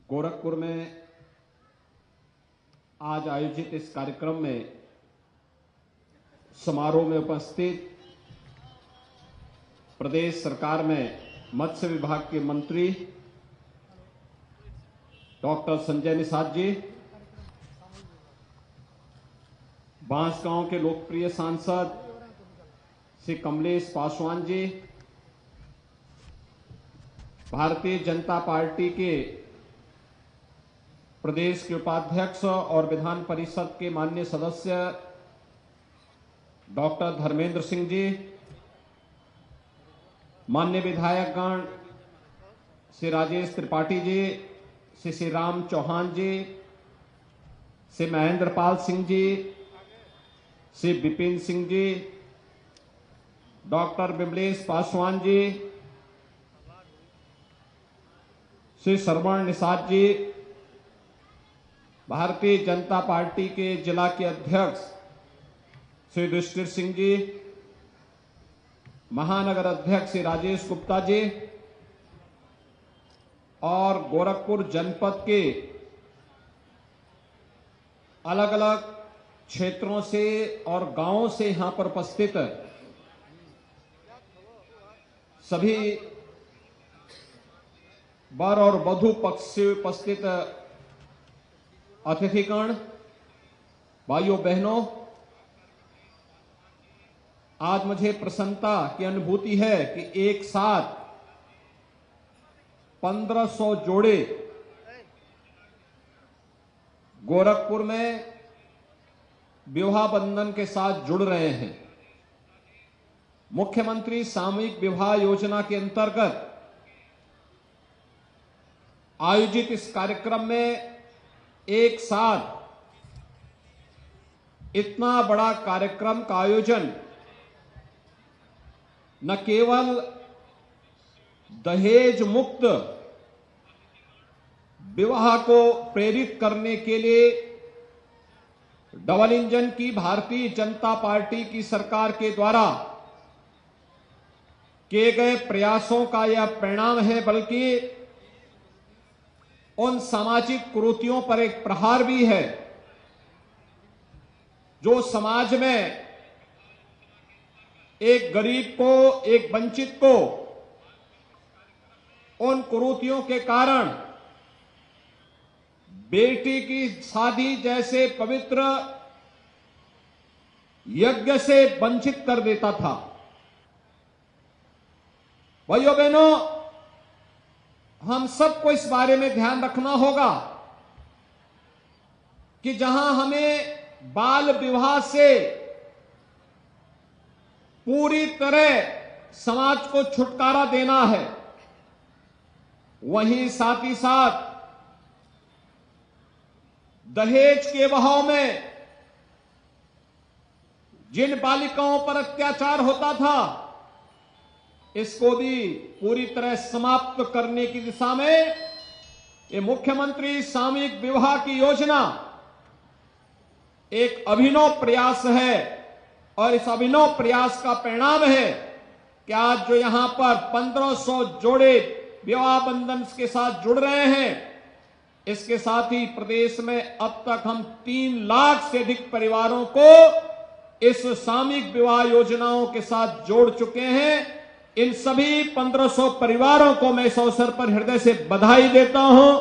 गोरखपुर में आज आयोजित इस कार्यक्रम में समारोह में उपस्थित प्रदेश सरकार में मत्स्य विभाग के मंत्री डॉक्टर संजय निषाद जी, बांसगांव के लोकप्रिय सांसद श्री कमलेश पासवान जी, भारतीय जनता पार्टी के प्रदेश के उपाध्यक्ष और विधान परिषद के माननीय सदस्य डॉक्टर धर्मेंद्र सिंह जी, माननीय विधायकगण श्री राजेश त्रिपाठी जी, श्री राम चौहान जी, श्री महेंद्र पाल सिंह जी, श्री विपिन सिंह जी, डॉक्टर विमलेश पासवान जी, श्री श्रवण निषाद जी, भारतीय जनता पार्टी के जिला के अध्यक्ष श्री युधिष्ठिर सिंह जी, महानगर अध्यक्ष श्री राजेश गुप्ता जी और गोरखपुर जनपद के अलग अलग क्षेत्रों से और गांवों से यहां पर उपस्थित सभी वर और वधू पक्ष से उपस्थित अतिथिगण, भाइयों बहनों, आज मुझे प्रसन्नता की अनुभूति है कि एक साथ 1500 जोड़े गोरखपुर में विवाह बंधन के साथ जुड़ रहे हैं। मुख्यमंत्री सामूहिक विवाह योजना के अंतर्गत आयोजित इस कार्यक्रम में एक साथ इतना बड़ा कार्यक्रम का आयोजन न केवल दहेज मुक्त विवाह को प्रेरित करने के लिए डबल इंजन की भारतीय जनता पार्टी की सरकार के द्वारा किए गए प्रयासों का यह परिणाम है, बल्कि उन सामाजिक कुरीतियों पर एक प्रहार भी है जो समाज में एक गरीब को, एक वंचित को उन कुरीतियों के कारण बेटी की शादी जैसे पवित्र यज्ञ से वंचित कर देता था। भाइयों बहनों, हम सबको इस बारे में ध्यान रखना होगा कि जहां हमें बाल विवाह से पूरी तरह समाज को छुटकारा देना है, वहीं साथ ही साथ दहेज के बहाव में जिन बालिकाओं पर अत्याचार होता था, इसको भी पूरी तरह समाप्त करने की दिशा में ये मुख्यमंत्री सामूहिक विवाह की योजना एक अभिनव प्रयास है और इस अभिनव प्रयास का परिणाम है कि आज जो यहां पर 1500 जोड़े विवाह बंधन के साथ जुड़ रहे हैं, इसके साथ ही प्रदेश में अब तक हम 3 लाख से अधिक परिवारों को इस सामूहिक विवाह योजनाओं के साथ जोड़ चुके हैं। इन सभी 1500 परिवारों को मैं इस अवसर पर हृदय से बधाई देता हूं,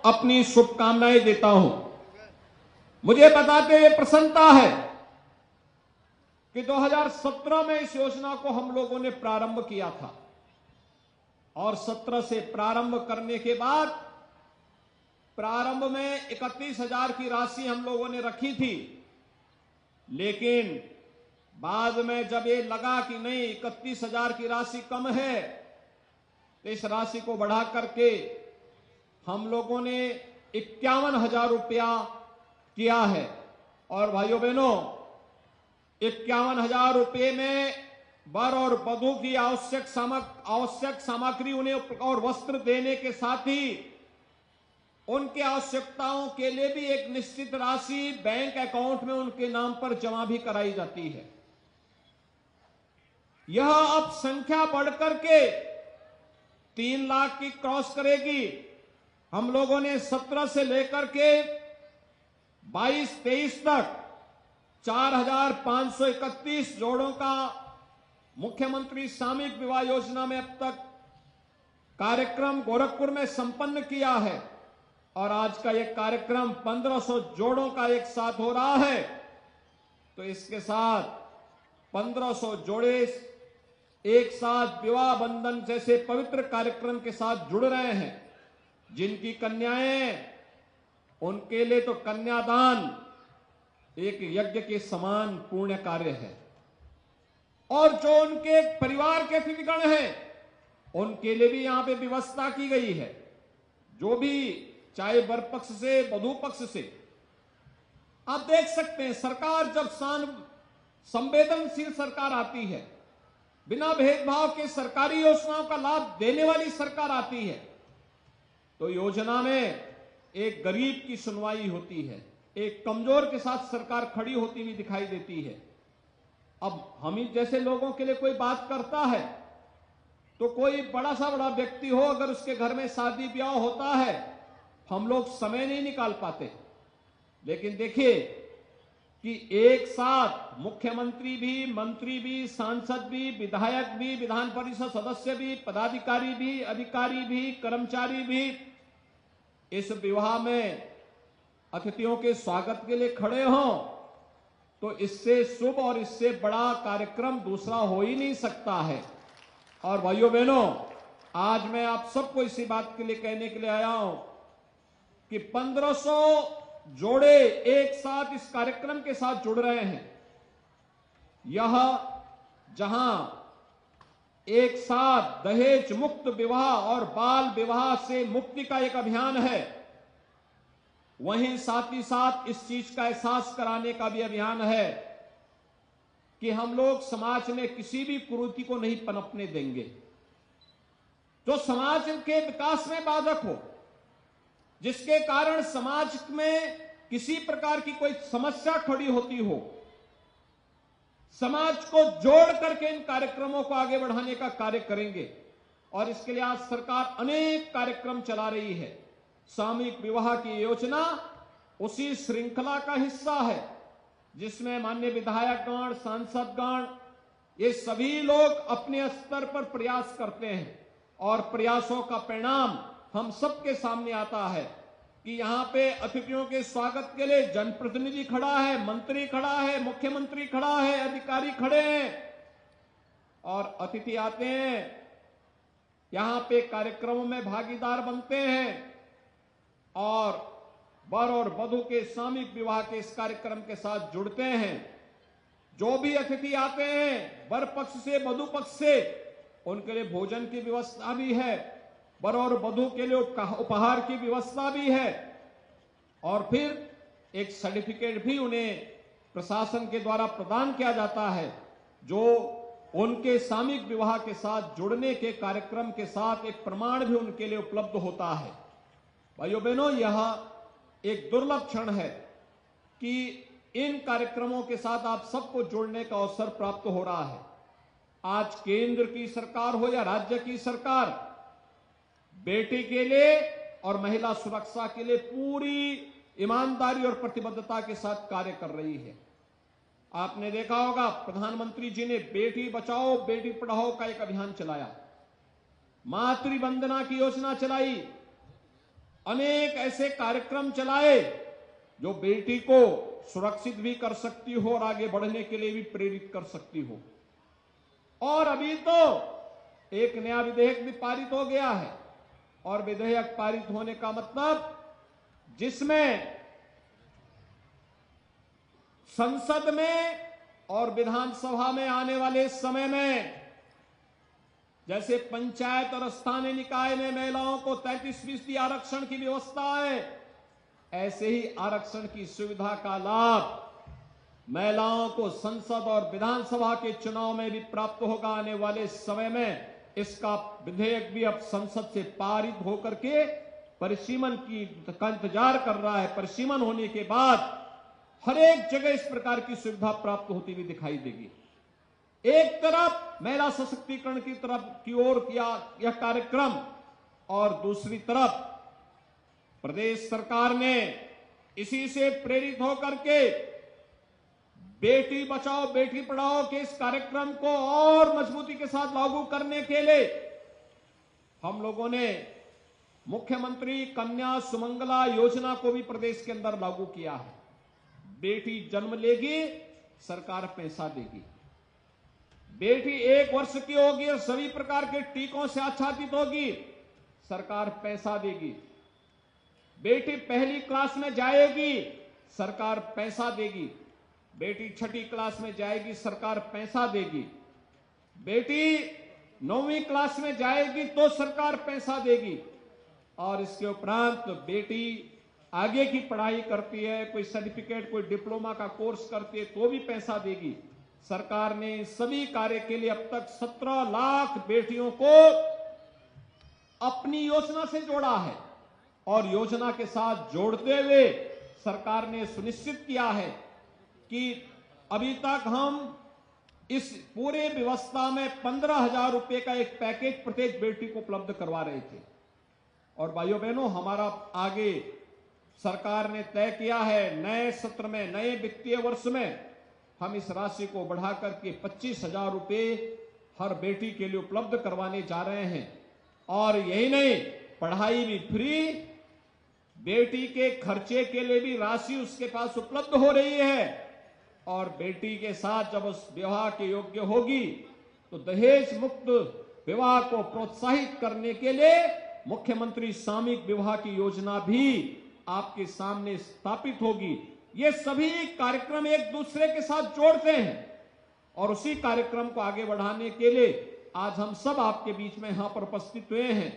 अपनी शुभकामनाएं देता हूं। मुझे बताते हुए प्रसन्नता है कि 2017 में इस योजना को हम लोगों ने प्रारंभ किया था और 17 से प्रारंभ करने के बाद प्रारंभ में 31,000 की राशि हम लोगों ने रखी थी, लेकिन बाद में जब ये लगा कि नहीं 31,000 की राशि कम है, तो इस राशि को बढ़ा करके हम लोगों ने 51,000 रुपया किया है। और भाइयों बहनों, 51,000 रुपये में वर और वधू की आवश्यक सामग्री उन्हें और वस्त्र देने के साथ ही उनके आवश्यकताओं के लिए भी एक निश्चित राशि बैंक अकाउंट में उनके नाम पर जमा भी कराई जाती है। यह अब संख्या बढ़कर के 3 लाख की क्रॉस करेगी हम लोगों ने 17 से लेकर के 22-23 तक 4,531 जोड़ों का मुख्यमंत्री सामूहिक विवाह योजना में अब तक कार्यक्रम गोरखपुर में संपन्न किया है। और आज का यह कार्यक्रम 1500 जोड़ों का एक साथ हो रहा है। तो इसके साथ 1500 जोड़े एक साथ विवाह बंधन जैसे पवित्र कार्यक्रम के साथ जुड़ रहे हैं। जिनकी कन्याएं, उनके लिए तो कन्यादान एक यज्ञ के समान पुण्य कार्य है। और जो उनके परिवार के अतिथिगण हैं, उनके लिए भी यहां पे व्यवस्था की गई है। जो भी चाहे वर पक्ष से वधू पक्ष से, आप देख सकते हैं सरकार जब संवेदनशील सरकार आती है, बिना भेदभाव के सरकारी योजनाओं का लाभ देने वाली सरकार आती है, तो योजना में एक गरीब की सुनवाई होती है, एक कमजोर के साथ सरकार खड़ी होती हुई दिखाई देती है। अब हम ही जैसे लोगों के लिए कोई बात करता है तो कोई बड़ा व्यक्ति हो, अगर उसके घर में शादी ब्याह होता है, हम लोग समय नहीं निकाल पाते। लेकिन देखिए कि एक साथ मुख्यमंत्री भी, मंत्री भी, सांसद भी, विधायक भी, विधान परिषद सदस्य भी, पदाधिकारी भी, अधिकारी भी, कर्मचारी भी इस विवाह में अतिथियों के स्वागत के लिए खड़े हों, तो इससे शुभ और इससे बड़ा कार्यक्रम दूसरा हो ही नहीं सकता है। और भाइयों बहनों, आज मैं आप सबको इसी बात के लिए कहने के लिए आया हूं कि 1500 जोड़े एक साथ इस कार्यक्रम के साथ जुड़ रहे हैं। यह जहां एक साथ दहेज मुक्त विवाह और बाल विवाह से मुक्ति का एक अभियान है, वहीं साथ ही साथ इस चीज का एहसास कराने का भी अभियान है कि हम लोग समाज में किसी भी कुरीति को नहीं पनपने देंगे जो समाज के विकास में बाधक हो, जिसके कारण समाज में किसी प्रकार की कोई समस्या खड़ी होती हो। समाज को जोड़ करके इन कार्यक्रमों को आगे बढ़ाने का कार्य करेंगे। और इसके लिए आज सरकार अनेक कार्यक्रम चला रही है। सामूहिक विवाह की योजना उसी श्रृंखला का हिस्सा है, जिसमें माननीय विधायकगण, सांसदगण, ये सभी लोग अपने स्तर पर प्रयास करते हैं। और प्रयासों का परिणाम हम सबके सामने आता है कि यहां पे अतिथियों के स्वागत के लिए जनप्रतिनिधि खड़ा है, मंत्री खड़ा है, मुख्यमंत्री खड़ा है, अधिकारी खड़े हैं। और अतिथि आते हैं, यहां पे कार्यक्रमों में भागीदार बनते हैं और वर और वधू के सामूहिक विवाह के इस कार्यक्रम के साथ जुड़ते हैं। जो भी अतिथि आते हैं, वर पक्ष से वधू पक्ष से, उनके लिए भोजन की व्यवस्था भी है, वर और वधू के लिए उपहार की व्यवस्था भी है। और फिर एक सर्टिफिकेट भी उन्हें प्रशासन के द्वारा प्रदान किया जाता है, जो उनके सामूहिक विवाह के साथ जुड़ने के कार्यक्रम के साथ एक प्रमाण भी उनके लिए उपलब्ध होता है। भाइयों बहनों, यह एक दुर्लभ क्षण है कि इन कार्यक्रमों के साथ आप सबको जोड़ने का अवसर प्राप्त हो रहा है। आज केंद्र की सरकार हो या राज्य की सरकार, बेटी के लिए और महिला सुरक्षा के लिए पूरी ईमानदारी और प्रतिबद्धता के साथ कार्य कर रही है। आपने देखा होगा, प्रधानमंत्री जी ने बेटी बचाओ बेटी पढ़ाओ का एक अभियान चलाया, मातृ वंदना की योजना चलाई, अनेक ऐसे कार्यक्रम चलाए जो बेटी को सुरक्षित भी कर सकती हो और आगे बढ़ने के लिए भी प्रेरित कर सकती हो। और अभी तो एक नया विधेयक भी पारित हो गया है। और विधेयक पारित होने का मतलब, जिसमें संसद में और विधानसभा में आने वाले समय में, जैसे पंचायत और स्थानीय निकाय में महिलाओं को 33% आरक्षण की व्यवस्था है, ऐसे ही आरक्षण की सुविधा का लाभ महिलाओं को संसद और विधानसभा के चुनाव में भी प्राप्त होगा। आने वाले समय में इसका विधेयक भी अब संसद से पारित होकर के परिसीमन का इंतजार कर रहा है। परिसीमन होने के बाद हर एक जगह इस प्रकार की सुविधा प्राप्त होती हुई दिखाई देगी। एक तरफ महिला सशक्तिकरण की तरफ की ओर किया यह कार्यक्रम, और दूसरी तरफ प्रदेश सरकार ने इसी से प्रेरित होकर के बेटी बचाओ बेटी पढ़ाओ के इस कार्यक्रम को और मजबूती के साथ लागू करने के लिए हम लोगों ने मुख्यमंत्री कन्या सुमंगला योजना को भी प्रदेश के अंदर लागू किया है। बेटी जन्म लेगी, सरकार पैसा देगी। बेटी 1 वर्ष की होगी और सभी प्रकार के टीकों से आच्छादित होगी, सरकार पैसा देगी। बेटी पहली क्लास में जाएगी, सरकार पैसा देगी। बेटी छठी क्लास में जाएगी, सरकार पैसा देगी। बेटी 9वीं क्लास में जाएगी तो सरकार पैसा देगी। और इसके उपरांत बेटी आगे की पढ़ाई करती है, कोई सर्टिफिकेट कोई डिप्लोमा का कोर्स करती है तो भी पैसा देगी। सरकार ने सभी कार्य के लिए अब तक 17 लाख बेटियों को अपनी योजना से जोड़ा है और योजना के साथ जोड़ते हुए सरकार ने सुनिश्चित किया है कि अभी तक हम इस पूरे व्यवस्था में 15,000 रुपए का एक पैकेज प्रत्येक बेटी को उपलब्ध करवा रहे थे। और भाइयों बहनों, हमारा आगे सरकार ने तय किया है, नए सत्र में, नए वित्तीय वर्ष में हम इस राशि को बढ़ाकर के 25,000 रुपए हर बेटी के लिए उपलब्ध करवाने जा रहे हैं। और यही नहीं, पढ़ाई भी फ्री, बेटी के खर्चे के लिए भी राशि उसके पास उपलब्ध हो रही है। और बेटी के साथ जब उस विवाह के योग्य होगी तो दहेज मुक्त विवाह को प्रोत्साहित करने के लिए मुख्यमंत्री सामूहिक विवाह की योजना भी आपके सामने स्थापित होगी। ये सभी कार्यक्रम एक दूसरे के साथ जोड़ते हैं और उसी कार्यक्रम को आगे बढ़ाने के लिए आज हम सब आपके बीच में यहां पर उपस्थित हुए हैं।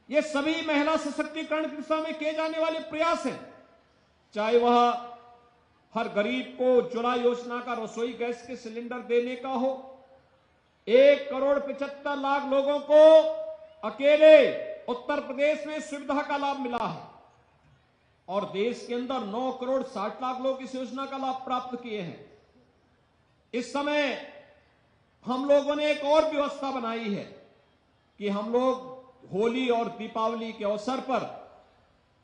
ये सभी महिला सशक्तिकरण की दिशा में किए जाने वाले प्रयास हैं, चाहे वह हर गरीब को उज्ज्वला योजना का रसोई गैस के सिलेंडर देने का हो, 1,75,00,000 लोगों को अकेले उत्तर प्रदेश में सुविधा का लाभ मिला है और देश के अंदर 9,60,00,000 लोग इस योजना का लाभ प्राप्त किए हैं। इस समय हम लोगों ने एक और व्यवस्था बनाई है कि हम लोग होली और दीपावली के अवसर पर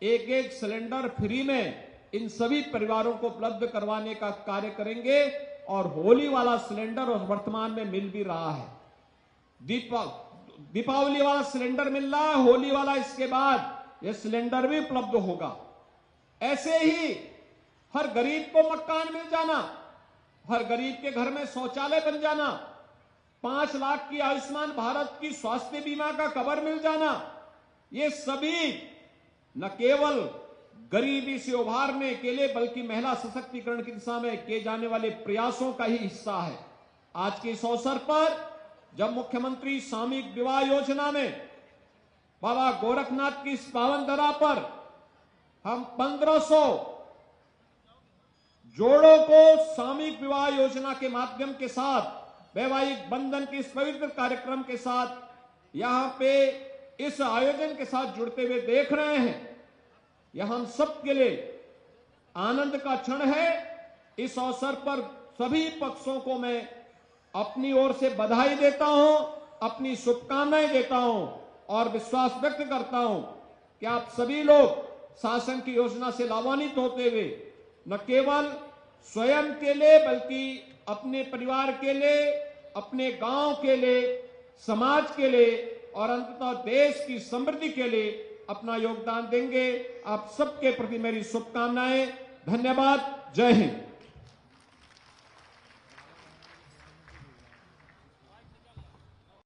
एक सिलेंडर फ्री में इन सभी परिवारों को उपलब्ध करवाने का कार्य करेंगे। और होली वाला सिलेंडर और वर्तमान में मिल भी रहा है, दीपावली वाला सिलेंडर मिल रहा है, होली वाला इसके बाद यह सिलेंडर भी उपलब्ध होगा। ऐसे ही हर गरीब को मकान मिल जाना, हर गरीब के घर में शौचालय बन जाना, 5 लाख की आयुष्मान भारत की स्वास्थ्य बीमा का कवर मिल जाना, ये सभी न केवल गरीबी से उभारने के लिए बल्कि महिला सशक्तिकरण की दिशा में किए जाने वाले प्रयासों का ही हिस्सा है। आज के इस अवसर पर जब मुख्यमंत्री सामूहिक विवाह योजना में बाबा गोरखनाथ की इस पावन धरा पर हम 1500 जोड़ों को सामूहिक विवाह योजना के माध्यम के साथ वैवाहिक बंधन के इस पवित्र कार्यक्रम के साथ यहां पे इस आयोजन के साथ जुड़ते हुए देख रहे हैं, यह हम सब के लिए आनंद का क्षण है। इस अवसर पर सभी पक्षों को मैं अपनी ओर से बधाई देता हूं, अपनी शुभकामनाएं देता हूं और विश्वास व्यक्त करता हूं कि आप सभी लोग शासन की योजना से लाभान्वित होते हुए न केवल स्वयं के लिए बल्कि अपने परिवार के लिए, अपने गांव के लिए, समाज के लिए और अंततः देश की समृद्धि के लिए अपना योगदान देंगे। आप सबके प्रति मेरी शुभकामनाएं। धन्यवाद। जय हिंद।